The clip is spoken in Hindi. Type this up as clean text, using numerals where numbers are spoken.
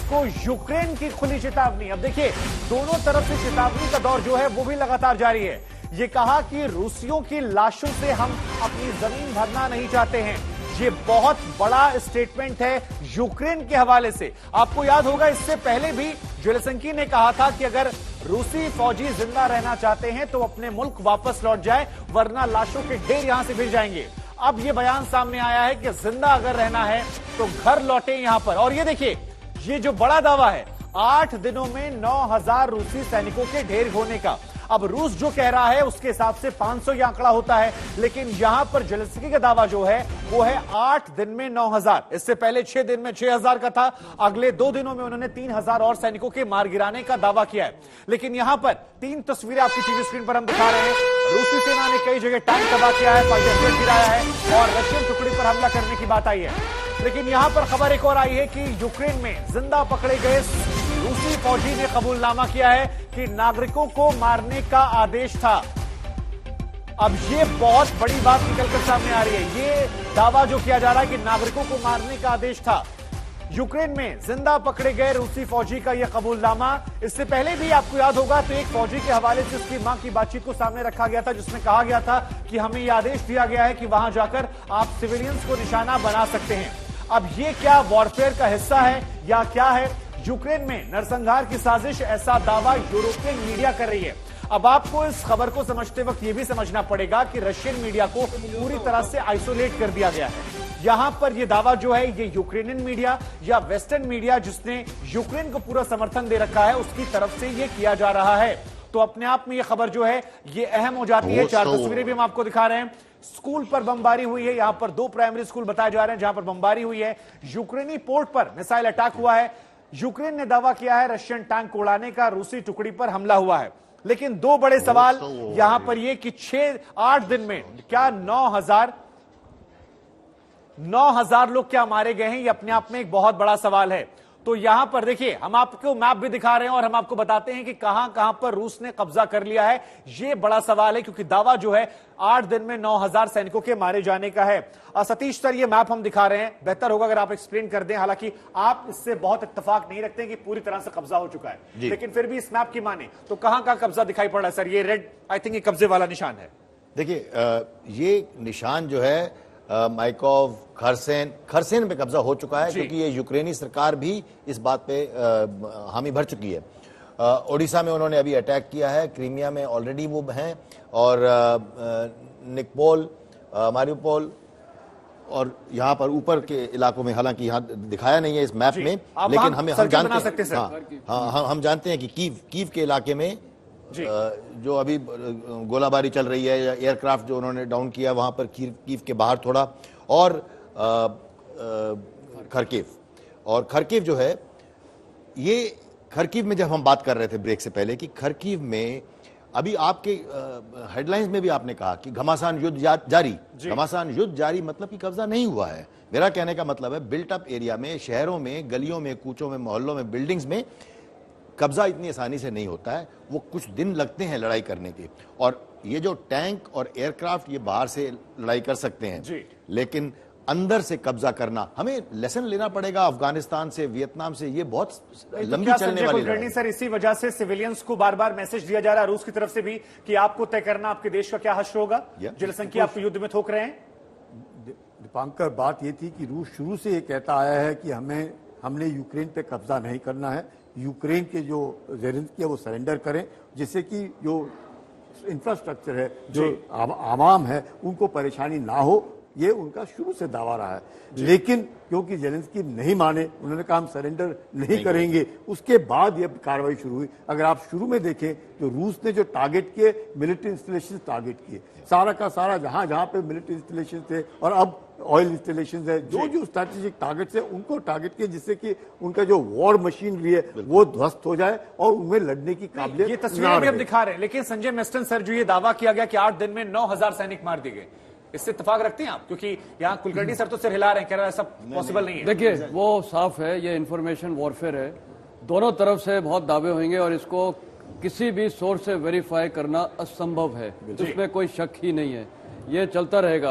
को यूक्रेन की खुली चेतावनी। अब देखिए, दोनों तरफ से चेतावनी का दौर जो है वो भी लगातार जारी है। ये कहा कि रूसियों की लाशों से हम अपनी जमीन भरना नहीं चाहते हैं। ये बहुत बड़ा स्टेटमेंट है यूक्रेन के हवाले से। आपको याद होगा, इससे पहले भी जेलेंस्की ने कहा था कि अगर रूसी फौजी जिंदा रहना चाहते हैं तो अपने मुल्क वापस लौट जाए, वरना लाशों के ढेर यहां से भिड़ जाएंगे। अब यह बयान सामने आया है कि जिंदा अगर रहना है तो घर लौटे यहां पर। और ये देखिए, ये जो बड़ा दावा है 8 दिनों में 9000 रूसी सैनिकों के ढेर होने का। अब रूस जो कह रहा है उसके हिसाब से 500 यह आंकड़ा होता है, लेकिन यहां पर जेलेंस्की का दावा जो है वो है 8 दिन में 9000। इससे पहले 6 दिन में 6000 का था। अगले 2 दिनों में उन्होंने 3000 और सैनिकों के मार गिराने का दावा किया है। लेकिन यहां पर 3 तस्वीरें आपकी टीवी स्क्रीन पर हम दिखा रहे हैं। रूसी सेना ने कई जगह टैंक तबाह किया है, फाइटर जेट गिराया है और रशियन टुकड़ी पर हमला करने की बात आई है। लेकिन यहां पर खबर एक और आई है कि यूक्रेन में जिंदा पकड़े गए रूसी फौजी ने कबूलनामा किया है कि नागरिकों को मारने का आदेश था। अब ये बहुत बड़ी बात निकलकर सामने आ रही है। ये दावा जो किया जा रहा है कि नागरिकों को मारने का आदेश था। यूक्रेन में जिंदा पकड़े गए रूसी फौजी का यह कबूलनामा। इससे पहले भी आपको याद होगा तो एक फौजी के हवाले से उसकी मां की बातचीत को सामने रखा गया था, जिसमें कहा गया था कि हमें यह आदेश दिया गया है कि वहां जाकर आप सिविलियंस को निशाना बना सकते हैं। अब ये क्या वॉरफेयर का हिस्सा है या क्या है? यूक्रेन में नरसंहार की साजिश, ऐसा दावा यूरोपियन मीडिया कर रही है। अब आपको इस खबर को समझते वक्त यह भी समझना पड़ेगा कि रशियन मीडिया को पूरी तरह से आइसोलेट कर दिया गया है। यहां पर यह दावा जो है ये यूक्रेनियन मीडिया या वेस्टर्न मीडिया जिसने यूक्रेन को पूरा समर्थन दे रखा है उसकी तरफ से यह किया जा रहा है। तो अपने आप में यह खबर जो है ये अहम हो जाती है। 4 तस्वीरें भी हम आपको दिखा रहे हैं। स्कूल पर बमबारी हुई है। यहां पर 2 प्राइमरी स्कूल बताए जा रहे हैं जहां पर बमबारी हुई है। यूक्रेनी पोर्ट पर मिसाइल अटैक हुआ है। यूक्रेन ने दावा किया है रशियन टैंक को उड़ाने का, रूसी टुकड़ी पर हमला हुआ है। लेकिन 2 बड़े सवाल यहां पर यह कि 6-8 दिन में क्या 9000 लोग क्या मारे गए हैं, यह अपने आप में एक बहुत बड़ा सवाल है। तो यहां पर देखिए, हम आपको मैप भी दिखा रहे हैं और हम आपको बताते हैं कि कहां कहां पर रूस ने कब्जा कर लिया है। यह बड़ा सवाल है क्योंकि दावा जो है 8 दिन में 9000 सैनिकों के मारे जाने का है। सतीश सर, ये मैप हम दिखा रहे हैं, बेहतर होगा अगर आप एक्सप्लेन कर दें। हालांकि आप इससे बहुत इत्तेफाक नहीं रखते हैं कि पूरी तरह से कब्जा हो चुका है, लेकिन फिर भी इस मैप की माने तो कहां कहां कब्जा दिखाई पड़ रहा है? सर, ये रेड आई थिंक ये कब्जे वाला निशान है। देखिए, ये निशान जो है माइकोव, खरसेन पे कब्जा हो चुका है, क्योंकि ये यूक्रेनी सरकार भी इस बात पे हामी भर चुकी है। ओडिशा में उन्होंने अभी अटैक किया है, क्रीमिया में ऑलरेडी वो हैं, और निकोपोल, मारियोपोल और यहाँ पर ऊपर के इलाकों में, हालांकि यहाँ दिखाया नहीं है इस मैप में, लेकिन हम जानते हैं कि कीव के इलाके में जो अभी गोलाबारी चल रही है या एयरक्राफ्ट जो उन्होंने डाउन किया वहां पर कीव के बाहर थोड़ा, और खरकीव जो है, ये खरकीव में जब हम बात कर रहे थे ब्रेक से पहले कि खरकीव में अभी आपके हेडलाइंस में भी आपने कहा कि घमासान युद्ध जारी। घमासान युद्ध जारी मतलब कि कब्जा नहीं हुआ है। मेरा कहने का मतलब है बिल्ट अप एरिया में, शहरों में, गलियों में, कूचों में, मोहल्लों में, बिल्डिंग्स में कब्जा इतनी आसानी से नहीं होता है। वो कुछ दिन लगते हैं लड़ाई करने के, और ये जो टैंक और एयरक्राफ्ट ये बाहर से लड़ाई कर सकते हैं, लेकिन अंदर से कब्जा करना, हमें लेसन लेना पड़ेगा अफगानिस्तान से, वियतनाम से। ये बहुत लंबी चलने वाली लड़ाई है। सर, इसी वजह से सिविलियंस को बार बार मैसेज दिया जा रहा है रूस की तरफ से भी कि आपको तय करना आपके देश का क्या हश्र होगा। जेलेंस्की आपको युद्ध में थोक रहे हैं। दीपांकर, बात ये थी कि रूस शुरू से ये कहता आया है कि हमने यूक्रेन पे कब्जा नहीं करना है। यूक्रेन के जो जेलेंस्की है वो सरेंडर करें, जिससे कि जो इंफ्रास्ट्रक्चर है, जो आवाम है, उनको परेशानी ना हो। ये उनका शुरू से दावा रहा है। लेकिन क्योंकि जेलेंस्की नहीं माने, उन्होंने कहा हम सरेंडर नहीं करेंगे, उसके बाद ये कार्रवाई शुरू हुई। अगर आप शुरू में देखें तो रूस ने जो टारगेट किए, मिलिट्री इंस्टॉलेशन टारगेट किए, सारा का सारा जहां जहां पे मिलिट्री इंस्टॉलेशन थे और अब ऑयल इंस्टॉलेशन है, जो स्ट्रैटेजिक टारगेट्स है उनको टारगेट किए, जिससे कि उनका जो वॉर मशीनरी है वो ध्वस्त हो जाए और उनमें लड़ने की काबिलियत। ये तस्वीरें भी हम दिखा रहे हैं, लेकिन संजय मेस्टन सर, जो ये दावा किया गया कि 8 दिन में 9000 सैनिक मार दिए गए, इससे इत्तेफाक रखते हैं आप? क्योंकि यहाँ कुलकर्णी सर तो सिर हिला रहे हैं, कह रहे हैं ऐसा पॉसिबल नहीं है। देखिए, वो साफ है, ये इंफॉर्मेशन वॉरफेयर है। दोनों तरफ से बहुत दावे होंगे और इसको किसी भी सोर्स से वेरीफाई करना असंभव है, इसमें कोई शक ही नहीं है। ये चलता रहेगा।